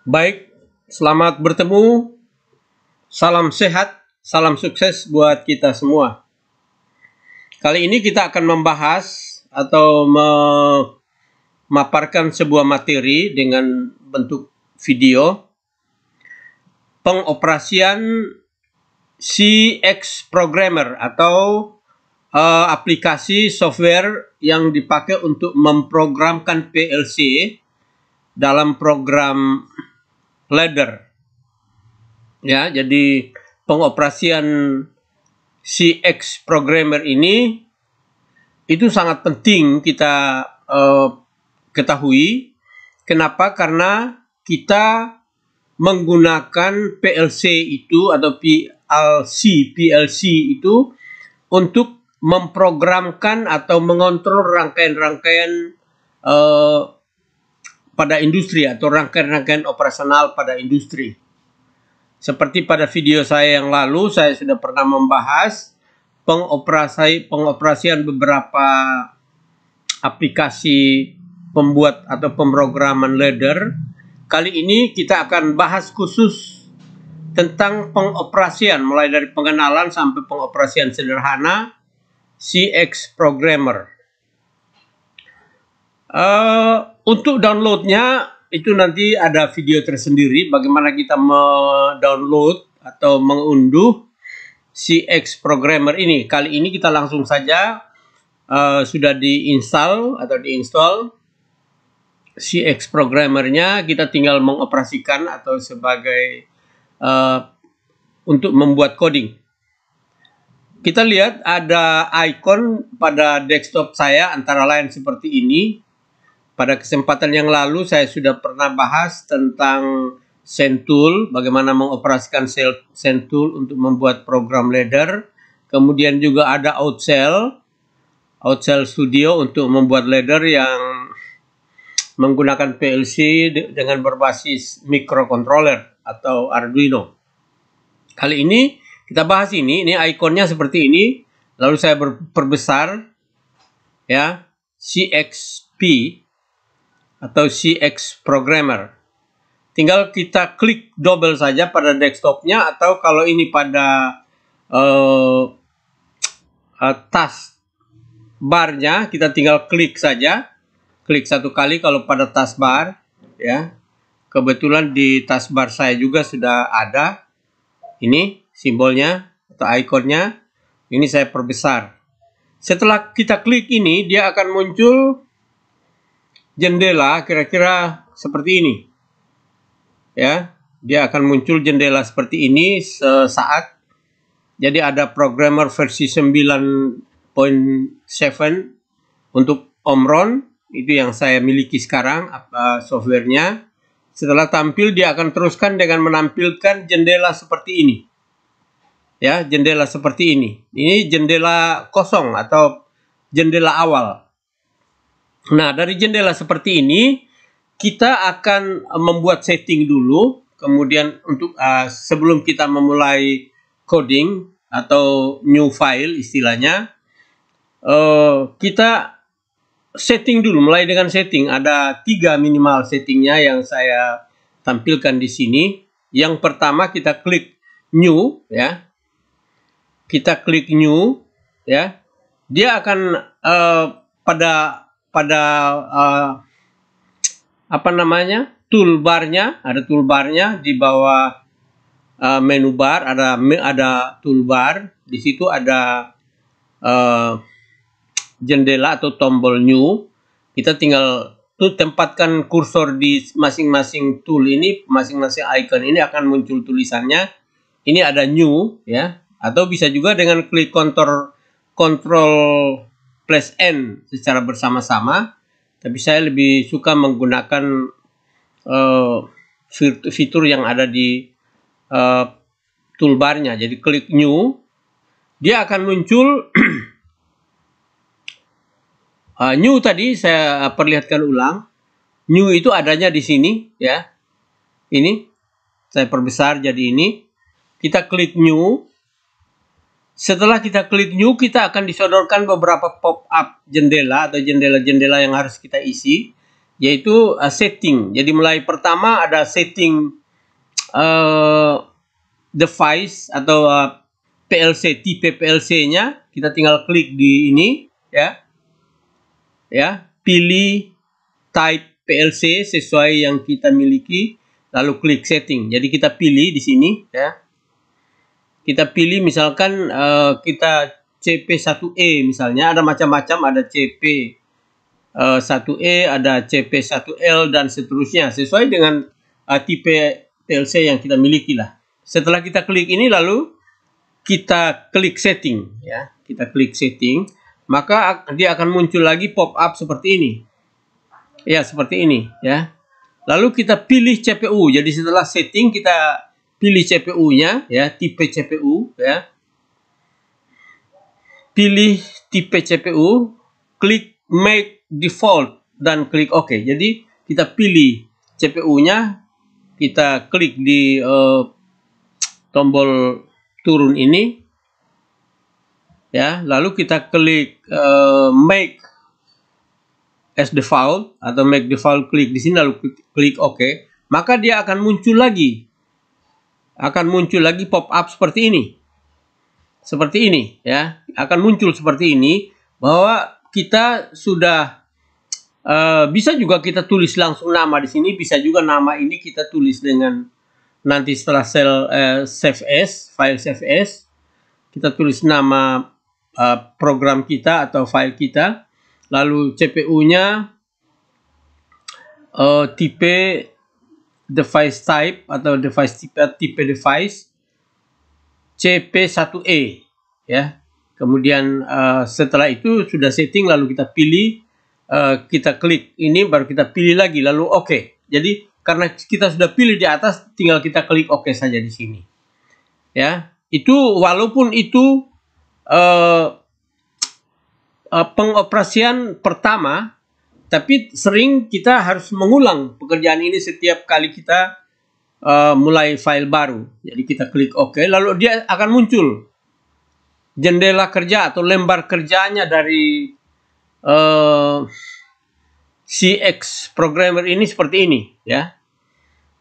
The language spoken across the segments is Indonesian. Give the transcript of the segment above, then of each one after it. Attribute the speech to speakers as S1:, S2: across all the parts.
S1: Baik, selamat bertemu. Salam sehat, salam sukses buat kita semua. Kali ini kita akan membahas atau memaparkan sebuah materi dengan bentuk video. Pengoperasian CX Programmer atau aplikasi software yang dipakai untuk memprogramkan PLC dalam program ladder. Ya, jadi pengoperasian CX Programmer ini itu sangat penting kita ketahui. Kenapa? Karena kita menggunakan PLC itu atau PLC itu untuk memprogramkan atau mengontrol rangkaian-rangkaian pada industri atau rangkaian-rangkaian operasional pada industri. Seperti pada video saya yang lalu, saya sudah pernah membahas pengoperasian beberapa aplikasi pembuat atau pemrograman ladder. Kali ini kita akan bahas khusus tentang pengoperasian, mulai dari pengenalan sampai pengoperasian sederhana CX Programmer. Untuk downloadnya itu nanti ada video tersendiri bagaimana kita mendownload atau mengunduh CX Programmer ini. Kali ini kita langsung saja sudah diinstal atau diinstal CX Programmer-nya, kita tinggal mengoperasikan atau sebagai untuk membuat coding. Kita lihat ada icon pada desktop saya antara lain seperti ini. Pada kesempatan yang lalu saya sudah pernah bahas tentang SendTool, bagaimana mengoperasikan SendTool untuk membuat program ladder. Kemudian juga ada Outcell Studio untuk membuat ladder yang menggunakan PLC dengan berbasis microcontroller atau Arduino. Kali ini kita bahas ini ikonnya seperti ini, lalu saya perbesar ya, CXP atau CX Programmer. Tinggal kita klik double saja pada desktopnya, atau kalau ini pada taskbarnya kita tinggal klik saja, klik satu kali kalau pada taskbar ya. Kebetulan di taskbar saya juga sudah ada ini simbolnya atau ikonnya. Ini saya perbesar. Setelah kita klik ini, dia akan muncul jendela kira-kira seperti ini ya. Dia akan muncul jendela seperti ini sesaat. Jadi ada programmer versi 9.7 untuk Omron, itu yang saya miliki sekarang softwarenya. Setelah tampil, dia akan teruskan dengan menampilkan jendela seperti ini ya, jendela seperti ini. Ini jendela kosong atau jendela awal. Nah, dari jendela seperti ini, kita akan membuat setting dulu. Kemudian untuk sebelum kita memulai coding atau new file istilahnya, kita setting dulu. Mulai dengan setting, ada 3 minimal settingnya yang saya tampilkan di sini. Yang pertama kita klik new ya. Kita klik new ya. Dia akan pada toolbarnya, ada toolbarnya di bawah menu bar, ada toolbar. Di situ ada jendela atau tombol new. Kita tinggal tempatkan kursor di masing-masing tool ini, masing-masing icon ini akan muncul tulisannya. Ini ada new ya, atau bisa juga dengan klik Ctrl plus N secara bersama-sama, tapi saya lebih suka menggunakan fitur yang ada di toolbarnya. Jadi klik new, dia akan muncul new tadi saya perlihatkan ulang. New itu adanya di sini ya. Ini saya perbesar jadi ini. Kita klik new. Setelah kita klik new, kita akan disodorkan beberapa pop-up jendela atau jendela-jendela yang harus kita isi. yaitu setting. Jadi mulai pertama ada setting device atau PLC, tipe PLC-nya. Kita tinggal klik di ini, ya, pilih type PLC sesuai yang kita miliki, lalu klik setting. Jadi kita pilih di sini, ya. Kita pilih misalkan kita CP1E misalnya, ada macam-macam, ada CP1E, ada CP1L dan seterusnya, sesuai dengan tipe PLC yang kita miliki lah. Setelah kita klik ini, lalu kita klik setting, ya. Kita klik setting, maka dia akan muncul lagi pop up seperti ini. Ya, seperti ini, ya. Lalu kita pilih CPU. Jadi setelah setting kita pilih CPU-nya, ya, tipe CPU, ya. Pilih tipe CPU, klik make default dan klik OK. Jadi kita pilih CPU-nya, kita klik di tombol turun ini, ya. Lalu kita klik make as default atau make default, klik di sini lalu klik OK. Maka dia akan muncul lagi. Akan muncul lagi pop up seperti ini. Seperti ini, ya. Akan muncul seperti ini bahwa kita sudah bisa juga kita tulis langsung nama di sini, bisa juga nama ini kita tulis dengan nanti setelah save as, file save as, kita tulis nama program kita atau file kita, lalu CPU-nya tipe device type atau device tipe device CP1E, ya. Kemudian setelah itu sudah setting, lalu kita pilih, kita klik ini, baru kita pilih lagi, lalu OK. Jadi karena kita sudah pilih di atas, tinggal kita klik OK saja di sini, ya. Itu walaupun itu pengoperasian pertama, tapi sering kita harus mengulang pekerjaan ini setiap kali kita mulai file baru. Jadi kita klik OK, lalu dia akan muncul jendela kerja atau lembar kerjanya dari CX programmer ini seperti ini, ya.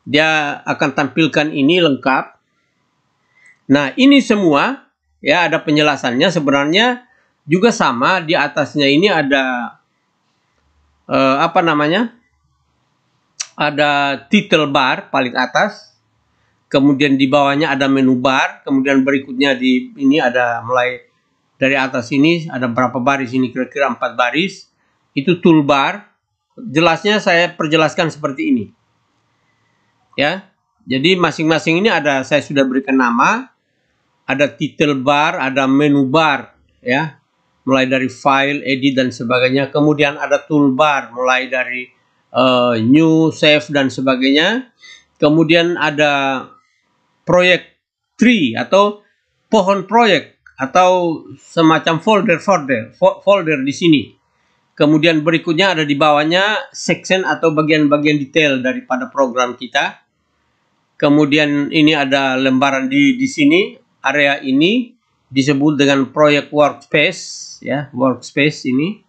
S1: Dia akan tampilkan ini lengkap. Nah, ini semua, ya, ada penjelasannya. Sebenarnya juga sama, di atasnya ini ada apa namanya? Ada title bar paling atas. Kemudian di bawahnya ada menu bar, kemudian berikutnya di ini ada mulai dari atas ini ada berapa baris ini, kira-kira 4 baris. Itu toolbar. Jelasnya saya perjelaskan seperti ini. Ya. Jadi masing-masing ini ada, saya sudah berikan nama. Ada title bar, ada menu bar, ya. Mulai dari file, edit dan sebagainya. Kemudian ada toolbar mulai dari new, save dan sebagainya. Kemudian ada project tree atau pohon proyek atau semacam folder di sini. Kemudian berikutnya ada di bawahnya section atau bagian-bagian detail daripada program kita. Kemudian ini ada lembaran di sini, area ini disebut dengan project workspace, ya, workspace ini.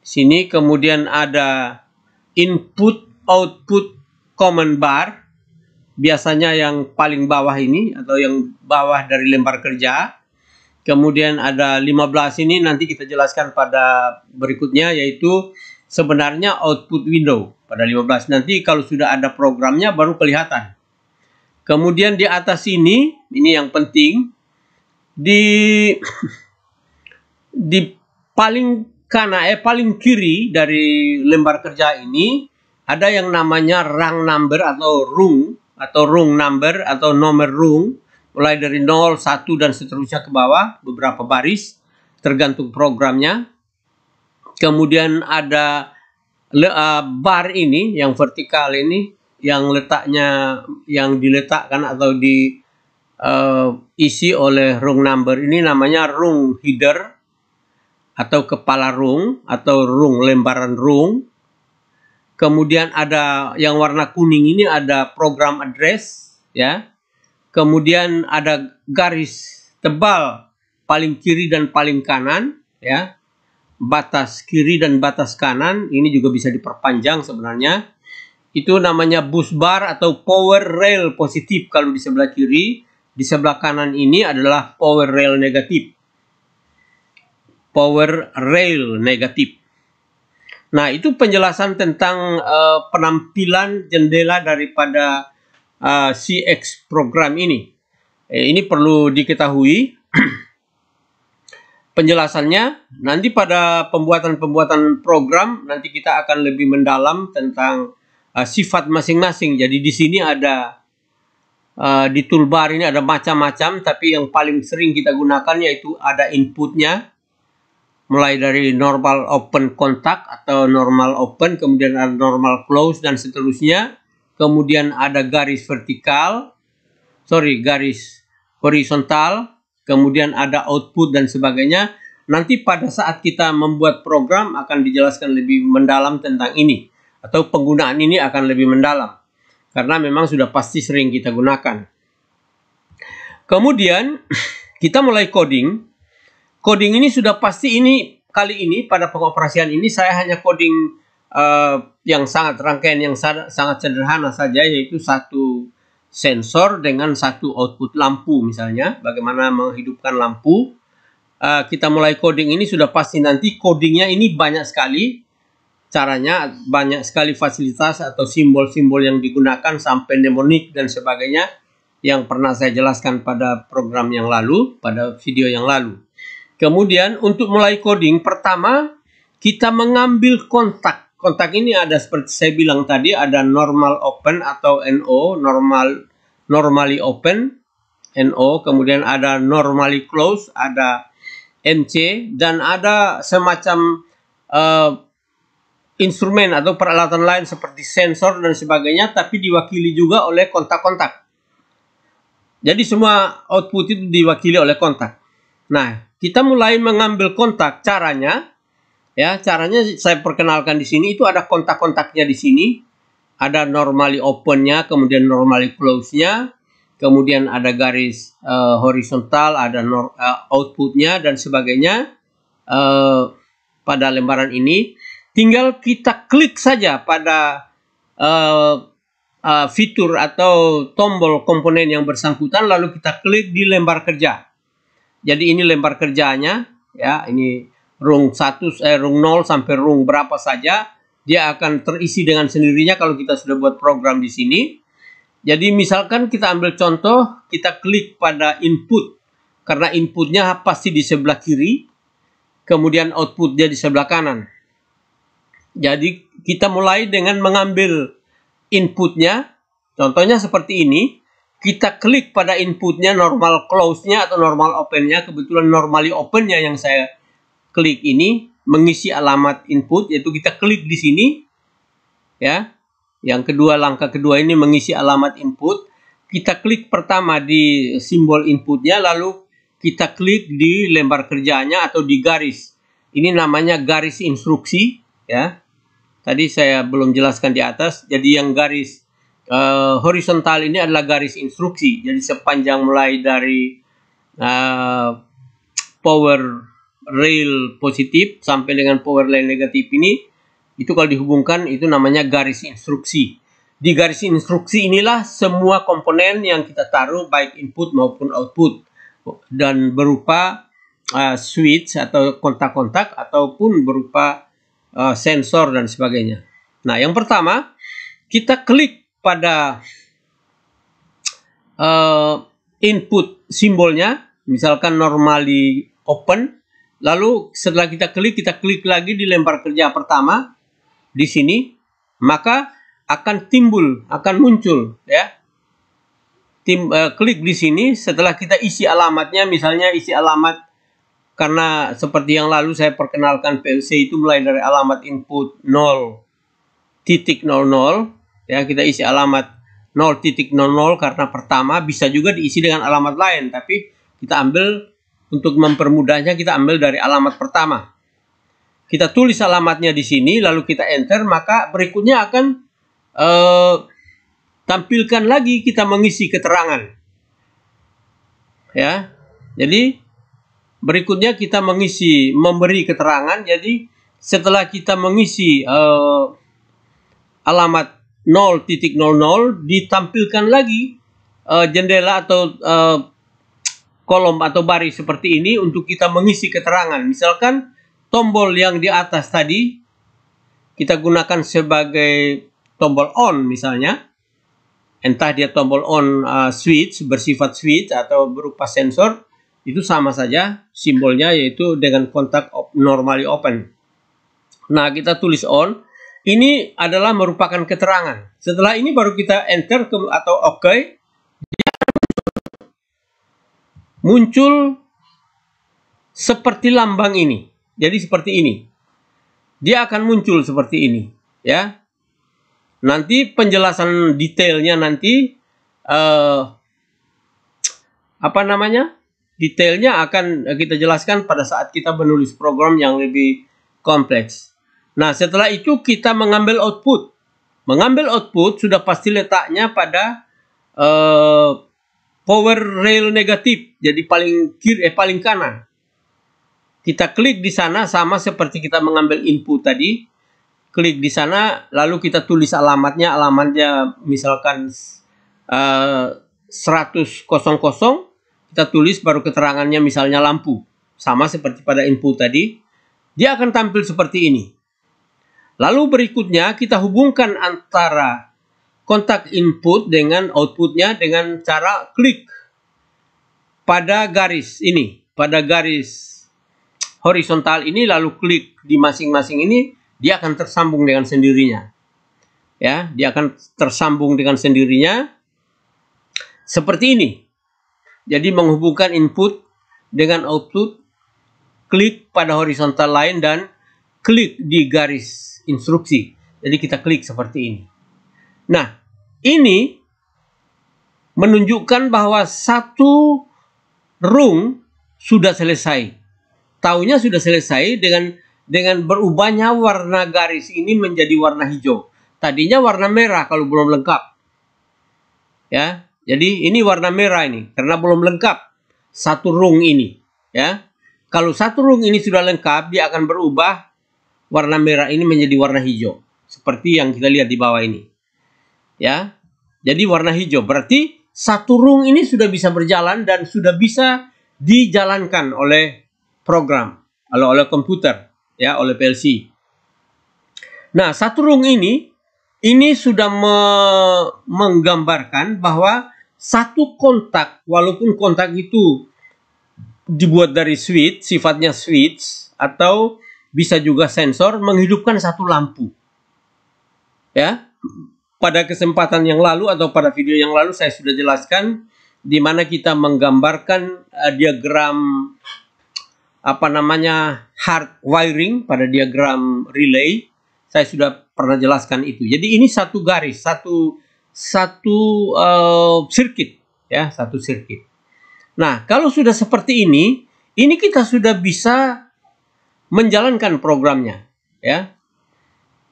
S1: Sini kemudian ada input, output, command bar. Biasanya yang paling bawah ini atau yang bawah dari lembar kerja. Kemudian ada 15 ini nanti kita jelaskan pada berikutnya, yaitu sebenarnya output window pada 15. Nanti kalau sudah ada programnya baru kelihatan. Kemudian di atas ini yang penting, di paling kanan, paling kiri dari lembar kerja ini ada yang namanya rung number atau rung number atau nomor rung, mulai dari 0, 1 dan seterusnya ke bawah, beberapa baris tergantung programnya. Kemudian ada bar ini yang vertikal ini, yang letaknya, yang diletakkan atau diisi oleh rung number ini namanya rung header atau kepala rung atau rung, lembaran rung. Kemudian ada yang warna kuning ini ada program address, ya. Kemudian ada garis tebal paling kiri dan paling kanan, ya. batas kiri dan batas kanan, ini juga bisa diperpanjang sebenarnya. Itu namanya bus bar atau power rail positif kalau di sebelah kiri. Di sebelah kanan ini adalah power rail negatif. Power rail negatif. Nah, itu penjelasan tentang penampilan jendela daripada CX program ini. Ini perlu diketahui. Penjelasannya nanti pada pembuatan program nanti kita akan lebih mendalam tentang sifat masing-masing. Jadi di sini ada di toolbar ini ada macam-macam, tapi yang paling sering kita gunakan yaitu ada inputnya, mulai dari normal open kontak atau normal open, kemudian ada normal close dan seterusnya. Kemudian ada garis horizontal, kemudian ada output dan sebagainya. Nanti pada saat kita membuat program akan dijelaskan lebih mendalam tentang ini, atau penggunaan ini akan lebih mendalam karena memang sudah pasti sering kita gunakan. Kemudian kita mulai coding. Coding ini sudah pasti, ini kali ini pada pengoperasian ini saya hanya coding yang sangat rangkaian yang sangat sederhana saja, yaitu satu sensor dengan satu output lampu misalnya, bagaimana menghidupkan lampu. Kita mulai coding ini sudah pasti nanti codingnya ini banyak sekali caranya, banyak sekali fasilitas atau simbol-simbol yang digunakan sampai mnemonik dan sebagainya yang pernah saya jelaskan pada program yang lalu, pada video yang lalu. Kemudian untuk mulai coding, pertama kita mengambil kontak. Kontak ini ada seperti saya bilang tadi, ada normal open atau NO, normally open, NO, kemudian ada normally close, ada MC, dan ada semacam instrumen atau peralatan lain seperti sensor dan sebagainya, tapi diwakili juga oleh kontak-kontak. Jadi semua output itu diwakili oleh kontak. Nah, kita mulai mengambil kontak. Caranya saya perkenalkan di sini. Itu ada kontak-kontaknya di sini. Ada normally open-nya, kemudian normally close-nya, kemudian ada garis horizontal, ada output-nya dan sebagainya. Pada lembaran ini tinggal kita klik saja pada fitur atau tombol komponen yang bersangkutan, lalu kita klik di lembar kerja. Jadi ini lembar kerjanya, ya, ini rung 0 sampai rung berapa saja, dia akan terisi dengan sendirinya kalau kita sudah buat program di sini. Jadi misalkan kita ambil contoh, kita klik pada input, karena inputnya pasti di sebelah kiri, kemudian outputnya di sebelah kanan. Jadi kita mulai dengan mengambil inputnya, contohnya seperti ini. Kita klik pada inputnya, normal close-nya atau normal open-nya. Kebetulan normally open-nya yang saya klik ini mengisi alamat input, yaitu kita klik di sini, ya. Yang kedua, langkah kedua ini mengisi alamat input. Kita klik pertama di simbol inputnya, lalu kita klik di lembar kerjanya atau di garis. Ini namanya garis instruksi, ya. Tadi saya belum jelaskan di atas. Jadi yang garis horizontal ini adalah garis instruksi. Jadi sepanjang mulai dari power rail positif sampai dengan power rail negatif ini, itu kalau dihubungkan itu namanya garis instruksi. Di garis instruksi inilah semua komponen yang kita taruh, baik input maupun output, dan berupa switch atau kontak-kontak ataupun berupa sensor dan sebagainya. Nah, yang pertama kita klik pada input simbolnya, misalkan normally open. Lalu setelah kita klik lagi di lembar kerja pertama di sini, maka akan muncul, ya. Klik di sini. Setelah kita isi alamatnya, misalnya isi alamat, karena seperti yang lalu saya perkenalkan PLC itu mulai dari alamat input 0.00, ya, kita isi alamat 0.00 karena pertama, bisa juga diisi dengan alamat lain, tapi kita ambil untuk mempermudahnya, kita ambil dari alamat pertama. Kita tulis alamatnya di sini, lalu kita enter, maka berikutnya akan tampilkan lagi kita mengisi keterangan. Ya. Jadi berikutnya kita memberi keterangan. Jadi setelah kita mengisi alamat 0.00, ditampilkan lagi jendela atau kolom atau baris seperti ini untuk kita mengisi keterangan. Misalkan tombol yang di atas tadi kita gunakan sebagai tombol on misalnya, entah dia tombol on switch, bersifat switch atau berupa sensor, itu sama saja simbolnya, yaitu dengan kontak normally open. Nah, kita tulis on, ini adalah merupakan keterangan. Setelah ini baru kita enter atau OK, muncul seperti lambang ini. Jadi seperti ini. Dia akan muncul seperti ini, ya. Nanti penjelasan detailnya nanti detailnya akan kita jelaskan pada saat kita menulis program yang lebih kompleks. Nah, setelah itu kita mengambil output. Mengambil output sudah pasti letaknya pada power rail negatif, jadi paling kanan. Kita klik di sana sama seperti kita mengambil input tadi. Klik di sana, lalu kita tulis alamatnya. Alamatnya misalkan 100, kita tulis, baru keterangannya misalnya lampu. Sama seperti pada input tadi. Dia akan tampil seperti ini. Lalu berikutnya kita hubungkan antara kontak input dengan outputnya dengan cara klik pada garis ini, pada garis horizontal ini, lalu klik di masing-masing ini, dia akan tersambung dengan sendirinya. Ya, dia akan tersambung dengan sendirinya seperti ini. Jadi menghubungkan input dengan output, klik pada horizontal line dan klik di garis instruksi. Jadi kita klik seperti ini. Nah, ini menunjukkan bahwa satu rung sudah selesai. Taunya sudah selesai dengan berubahnya warna garis ini menjadi warna hijau. Tadinya warna merah kalau belum lengkap. Ya, jadi ini warna merah ini karena belum lengkap satu rung ini. Ya, kalau satu rung ini sudah lengkap, dia akan berubah warna merah ini menjadi warna hijau. Seperti yang kita lihat di bawah ini. Ya, jadi warna hijau berarti satu rung ini sudah bisa berjalan dan sudah bisa dijalankan oleh program, oleh komputer, ya, oleh PLC. Nah, satu rung ini sudah menggambarkan bahwa satu kontak, walaupun kontak itu dibuat dari switch, sifatnya switch, atau bisa juga sensor, menghidupkan satu lampu. Ya, pada kesempatan yang lalu atau pada video yang lalu saya sudah jelaskan di mana kita menggambarkan diagram hard wiring pada diagram relay. Saya sudah pernah jelaskan itu. Jadi ini satu garis, satu sirkuit, ya, satu sirkuit. Nah, kalau sudah seperti ini kita sudah bisa menjalankan programnya, ya.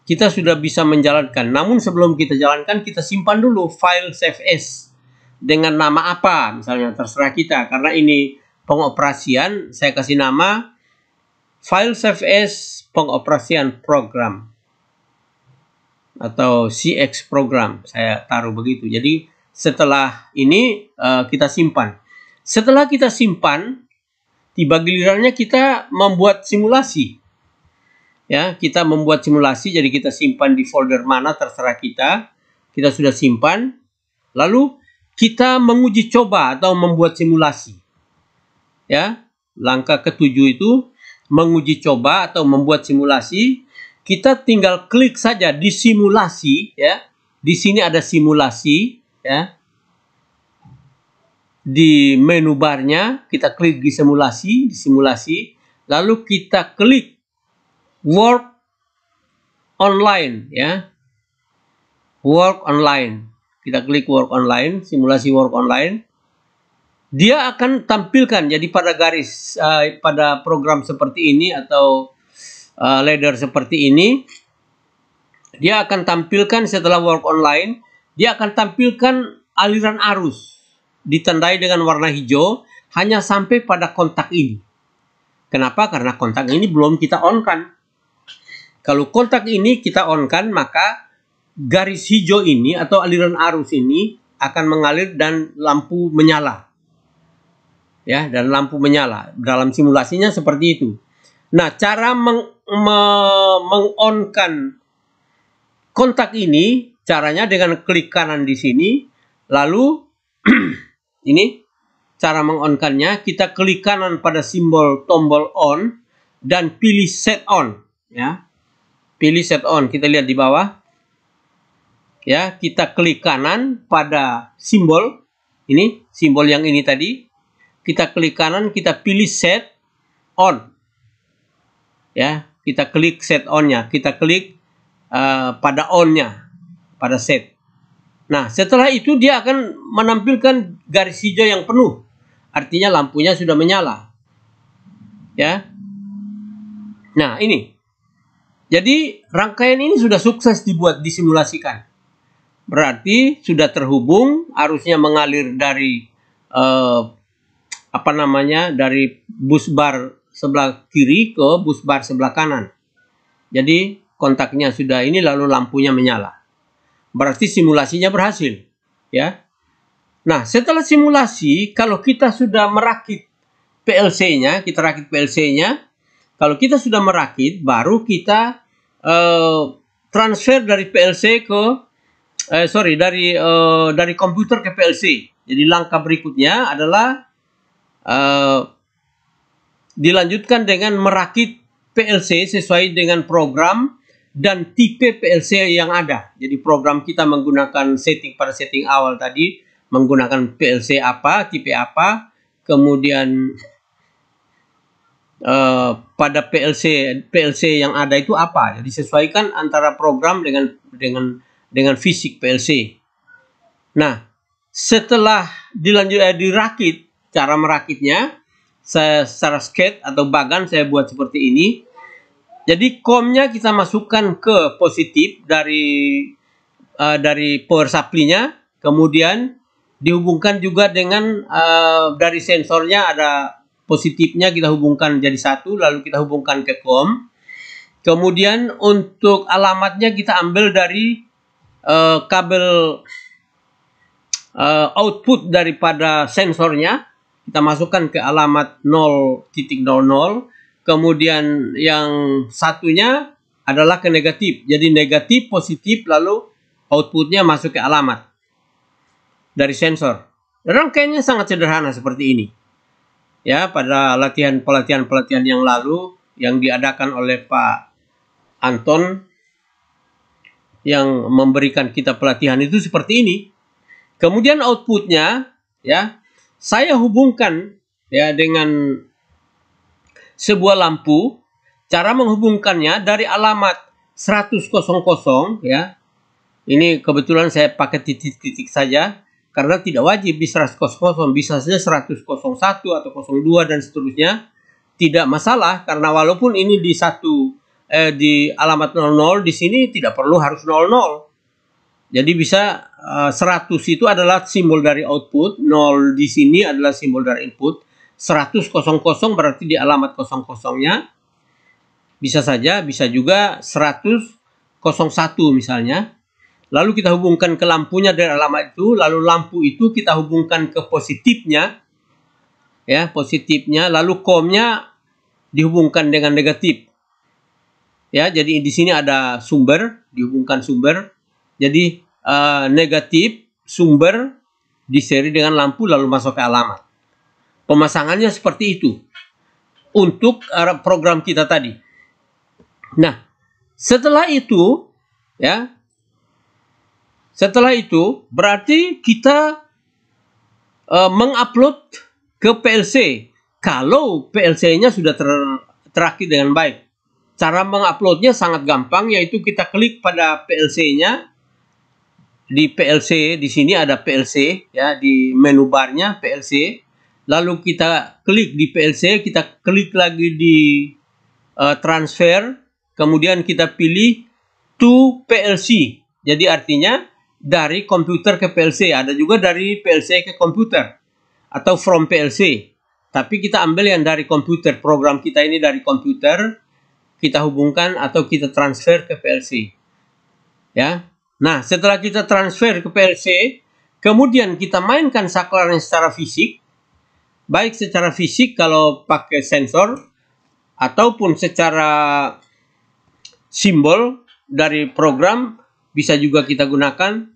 S1: Kita sudah bisa menjalankan. Namun sebelum kita jalankan, kita simpan dulu file save as dengan nama apa, misalnya terserah kita. Karena ini pengoperasian, saya kasih nama file save as pengoperasian program atau CX program, saya taruh begitu. Jadi setelah ini kita simpan. Setelah kita simpan, tiba gilirannya kita membuat simulasi. Ya, kita membuat simulasi, jadi kita simpan di folder mana terserah kita. Kita sudah simpan. Lalu kita menguji coba atau membuat simulasi. Ya, langkah ketujuh itu menguji coba atau membuat simulasi. Kita tinggal klik saja di simulasi, ya. Di sini ada simulasi, ya. Di menu barnya kita klik di simulasi, lalu kita klik work online, ya. Work online. Kita klik work online, simulasi work online. Dia akan tampilkan, jadi pada garis pada program seperti ini atau ladder seperti ini, dia akan tampilkan setelah work online, dia akan tampilkan aliran arus ditandai dengan warna hijau hanya sampai pada kontak ini. Kenapa? Karena kontak ini belum kita on-kan. Kalau kontak ini kita on-kan, maka garis hijau ini atau aliran arus ini akan mengalir dan lampu menyala. Ya, dan lampu menyala. Dalam simulasinya seperti itu. Nah, cara meng-on-kan kontak ini, caranya dengan klik kanan di sini, lalu ini cara meng-on-kannya, kita klik kanan pada simbol tombol on dan pilih set on, ya. Pilih set on, kita lihat di bawah. Ya, kita klik kanan pada simbol ini, simbol yang ini tadi. Kita klik kanan, kita pilih set on. Ya, kita klik set on-nya, kita klik pada on-nya, pada set. Nah, setelah itu dia akan menampilkan garis hijau yang penuh. Artinya lampunya sudah menyala. Ya. Nah, ini. Jadi, rangkaian ini sudah sukses dibuat, disimulasikan. Berarti sudah terhubung, arusnya mengalir dari dari bus bar sebelah kiri ke bus bar sebelah kanan. Jadi kontaknya sudah ini, lalu lampunya menyala. Berarti simulasinya berhasil, ya. Nah, setelah simulasi, kalau kita sudah merakit PLC-nya, kita rakit PLC-nya. Kalau kita sudah merakit, baru kita transfer dari PLC ke dari komputer ke PLC. Jadi langkah berikutnya adalah dilanjutkan dengan merakit PLC sesuai dengan program dan tipe PLC yang ada. Jadi program kita menggunakan pada setting awal tadi, menggunakan PLC apa, tipe apa, kemudian pada PLC yang ada itu apa. Jadi sesuaikan antara program dengan fisik PLC. Nah, setelah dirakit, cara merakitnya, secara sketch atau bagan saya buat seperti ini. Jadi COM-nya kita masukkan ke positif dari power supply-nya, kemudian dihubungkan juga dengan dari sensornya ada positifnya, kita hubungkan jadi satu, lalu kita hubungkan ke COM. Kemudian untuk alamatnya kita ambil dari kabel output daripada sensornya, kita masukkan ke alamat 0.00. Kemudian yang satunya adalah ke negatif. Jadi negatif, positif, lalu outputnya masuk ke alamat dari sensor. Rangkaiannya sangat sederhana seperti ini. Ya, pada pelatihan yang lalu yang diadakan oleh Pak Anton yang memberikan kita pelatihan itu seperti ini. Kemudian outputnya, ya, saya hubungkan ya dengan sebuah lampu. Cara menghubungkannya dari alamat 100 ya. Ini kebetulan saya pakai titik-titik saja karena tidak wajib di 100, bisa saja 101 atau 02 dan seterusnya. Tidak masalah karena walaupun ini di alamat 00, di sini tidak perlu harus 00. Jadi bisa 100 itu adalah simbol dari output, 0 di sini adalah simbol dari input, 100 berarti di alamat 00-nya. Bisa saja, bisa juga 100 01 misalnya. Lalu kita hubungkan ke lampunya dari alamat itu, lalu lampu itu kita hubungkan ke positifnya. Ya, positifnya, lalu COM-nya dihubungkan dengan negatif. Ya, jadi di sini ada sumber, dihubungkan sumber. Jadi negatif sumber diseri dengan lampu lalu masuk ke alamat. Pemasangannya seperti itu untuk program kita tadi. Nah, setelah itu ya, setelah itu berarti kita mengupload ke PLC kalau PLC-nya sudah terakit dengan baik. Cara menguploadnya sangat gampang, yaitu kita klik pada PLC-nya. Di PLC, di sini ada PLC, ya, di menu barnya PLC. Lalu kita klik di PLC, kita klik lagi di transfer, kemudian kita pilih to PLC. Jadi artinya dari komputer ke PLC, ada juga dari PLC ke komputer atau from PLC. tapi kita ambil yang dari komputer. Program kita ini dari komputer, kita hubungkan atau kita transfer ke PLC. Ya. Nah, setelah kita transfer ke PLC, kemudian kita mainkan saklarnya secara fisik, baik secara fisik kalau pakai sensor, ataupun secara simbol dari program bisa juga kita gunakan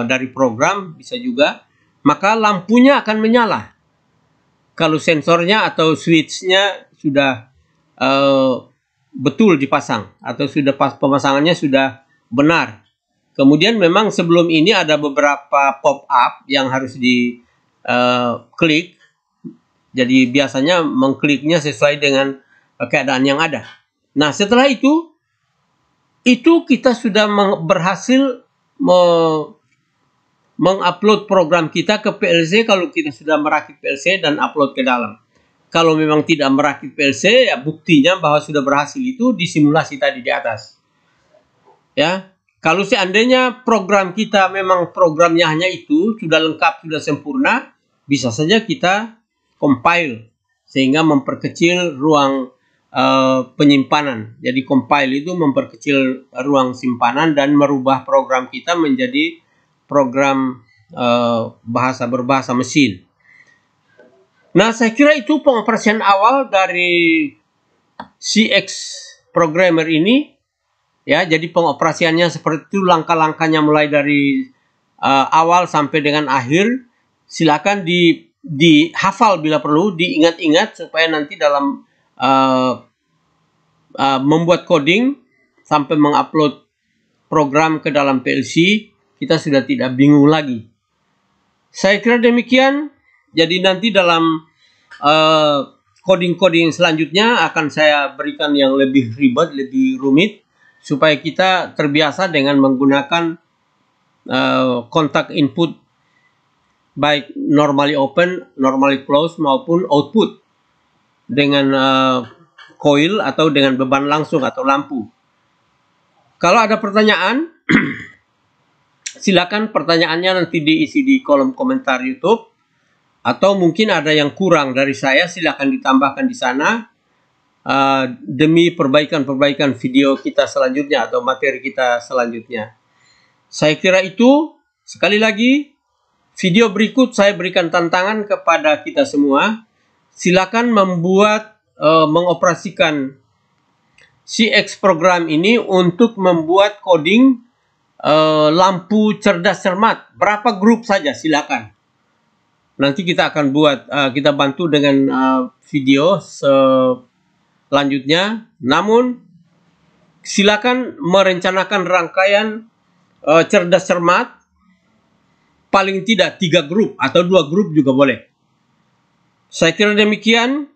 S1: dari program bisa juga, maka lampunya akan menyala kalau sensornya atau switchnya sudah betul dipasang atau sudah pemasangannya sudah benar. Kemudian memang sebelum ini ada beberapa pop-up yang harus diklik. Jadi biasanya mengkliknya sesuai dengan keadaan yang ada. Nah, setelah itu kita sudah berhasil mengupload program kita ke PLC kalau kita sudah merakit PLC dan upload ke dalam. Kalau memang tidak merakit PLC, ya buktinya bahwa sudah berhasil itu di simulasi tadi di atas. Ya, kalau seandainya program kita memang programnya hanya itu, sudah lengkap, sudah sempurna, bisa saja kita compile sehingga memperkecil ruang penyimpanan. Jadi compile itu memperkecil ruang simpanan dan merubah program kita menjadi program berbahasa mesin. Nah, saya kira itu pengoperasian awal dari CX Programmer ini. Ya, jadi pengoperasiannya seperti itu, langkah-langkahnya mulai dari awal sampai dengan akhir. Silakan dihafal bila perlu, diingat-ingat supaya nanti dalam membuat coding sampai mengupload program ke dalam PLC, kita sudah tidak bingung lagi. Saya kira demikian. Jadi nanti dalam coding-coding selanjutnya akan saya berikan yang lebih ribet, lebih rumit, supaya kita terbiasa dengan menggunakan kontak input baik normally open, normally close maupun output dengan coil atau dengan beban langsung atau lampu. Kalau ada pertanyaan, silakan pertanyaannya nanti diisi di kolom komentar YouTube, atau mungkin ada yang kurang dari saya, silakan ditambahkan di sana demi perbaikan video kita selanjutnya atau materi kita selanjutnya. Saya kira itu. Sekali lagi, video berikut saya berikan tantangan kepada kita semua. Silakan mengoperasikan CX program ini untuk membuat coding lampu cerdas cermat. Berapa grup saja silakan. Nanti kita akan buat, kita bantu dengan video selanjutnya. Namun silakan merencanakan rangkaian cerdas cermat, paling tidak 3 grup atau 2 grup juga boleh. Saya kira demikian.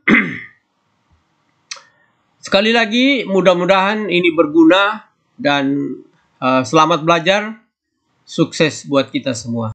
S1: Sekali lagi, mudah-mudahan ini berguna dan selamat belajar. Sukses buat kita semua.